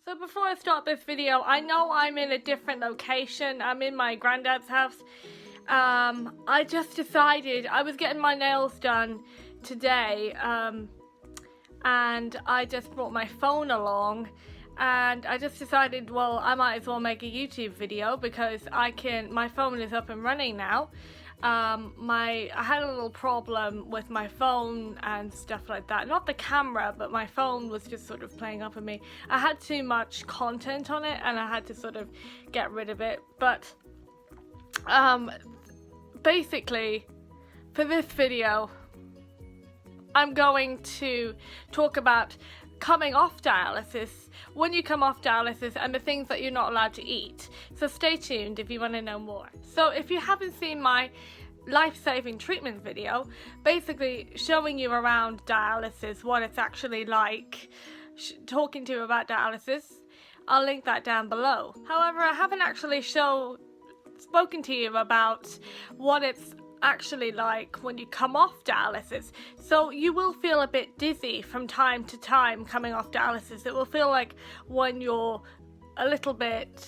So before I start this video, I know I'm in a different location. I'm in my granddad's house. I just decided I was getting my nails done today, and I just brought my phone along, and I just decided, well, I might as well make a YouTube video because my phone is up and running now. I had a little problem with my phone and stuff like that. Not the camera, but my phone was just sort of playing up on me. I had too much content on it and I had to sort of get rid of it. But basically, for this video, I'm going to talk about coming off dialysis, when you come off dialysis, and the things that you're not allowed to eat. So stay tuned if you want to know more. So if you haven't seen my life-saving treatment video, basically showing you around dialysis, what it's actually like, talking to you about dialysis, I'll link that down below. However, I haven't actually spoken to you about what it's actually like when you come off dialysis. So you will feel a bit dizzy from time to time coming off dialysis. It will feel like when you're a little bit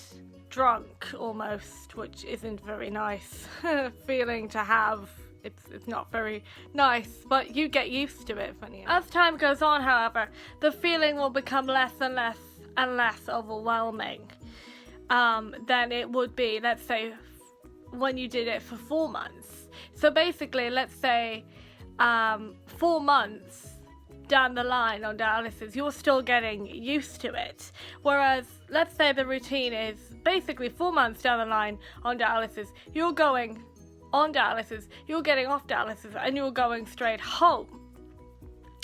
drunk almost, which isn't very nice feeling to have. It's not very nice, but you get used to it. Funny. As time goes on, however, the feeling will become less and less and less overwhelming than it would be, let's say, when you did it for 4 months. So basically, let's say 4 months down the line on dialysis, you're still getting used to it. Whereas, let's say the routine is basically 4 months down the line on dialysis, you're going on dialysis, you're getting off dialysis, and you're going straight home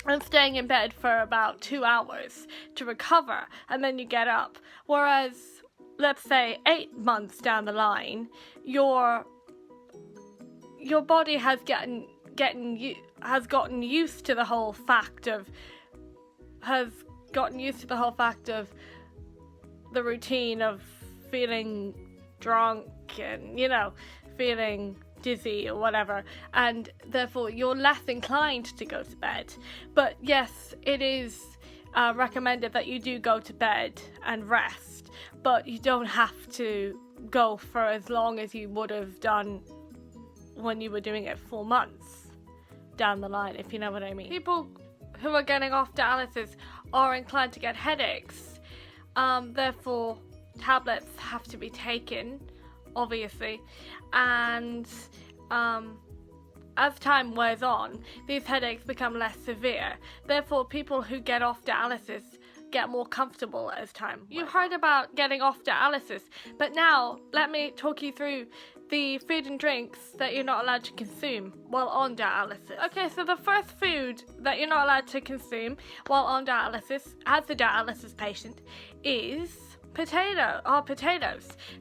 and staying in bed for about 2 hours to recover, and then you get up. Whereas, let's say 8 months down the line, your body has gotten used to the whole fact of the routine of feeling drunk and, feeling dizzy or whatever, and therefore you're less inclined to go to bed. But yes, it is recommended that you do go to bed and rest, but you don't have to go for as long as you would have done when you were doing it 4 months down the line, if you know what I mean. People who are getting off dialysis are inclined to get headaches, therefore tablets have to be taken, obviously, and as time wears on, these headaches become less severe. Therefore, people who get off dialysis get more comfortable as time wears on. You've heard about getting off dialysis, but now let me talk you through the food and drinks that you're not allowed to consume while on dialysis. Okay, so the first food that you're not allowed to consume while on dialysis as a dialysis patient is potatoes.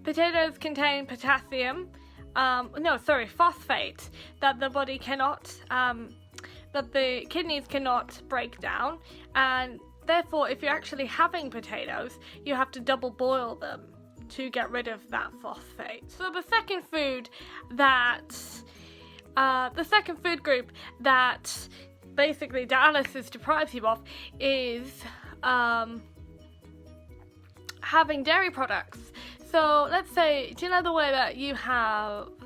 Potatoes contain potassium, phosphate, that the body cannot, that the kidneys cannot break down, and therefore if you're actually having potatoes, you have to double boil them to get rid of that phosphate. So the second food group that basically dialysis deprives you of is having dairy products. So let's say, do you know the way that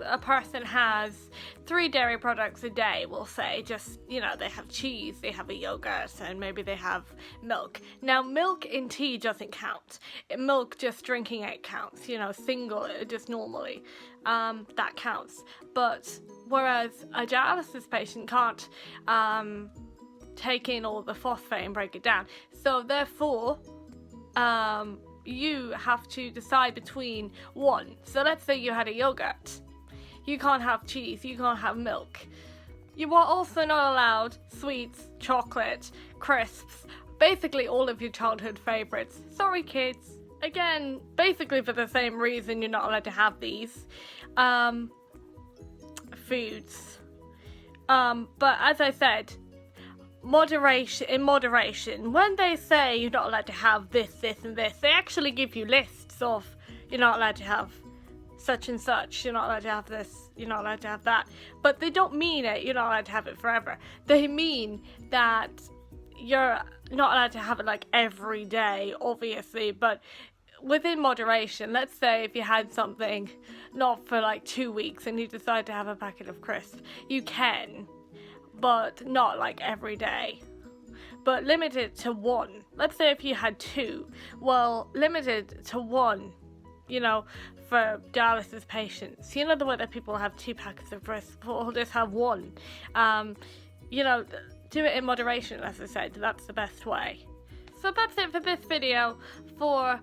a person has 3 dairy products a day, we'll say, just, they have cheese, they have a yogurt, and maybe they have milk. Now, milk in tea doesn't count. Milk, just drinking it counts, single, just normally, that counts. But whereas a dialysis patient can't take in all the phosphate and break it down. So therefore, you have to decide between one. So let's say you had a yogurt. You can't have cheese, you can't have milk. You are also not allowed sweets, chocolate, crisps, basically all of your childhood favorites. Sorry kids. Again, basically for the same reason you're not allowed to have these foods. But as I said, in moderation. When they say you're not allowed to have this, this and this, they actually give you lists of you're not allowed to have such and such, you're not allowed to have this, you're not allowed to have that. But they don't mean it, you're not allowed to have it forever. They mean that you're not allowed to have it like every day, obviously, but within moderation. Let's say if you had something not for like 2 weeks and you decide to have a packet of crisps, you can, but not like every day. But limit it to 1. Let's say if you had 2, well, limit it to 1, you know, for dialysis patients. You know the way that people have 2 packets of crisps or just have 1. You know, do it in moderation, as I said. That's the best way. So that's it for this video for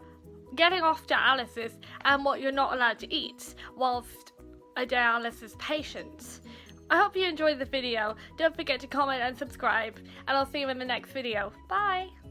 getting off dialysis and what you're not allowed to eat whilst a dialysis patient. I hope you enjoyed the video. Don't forget to comment and subscribe, and I'll see you in the next video. Bye!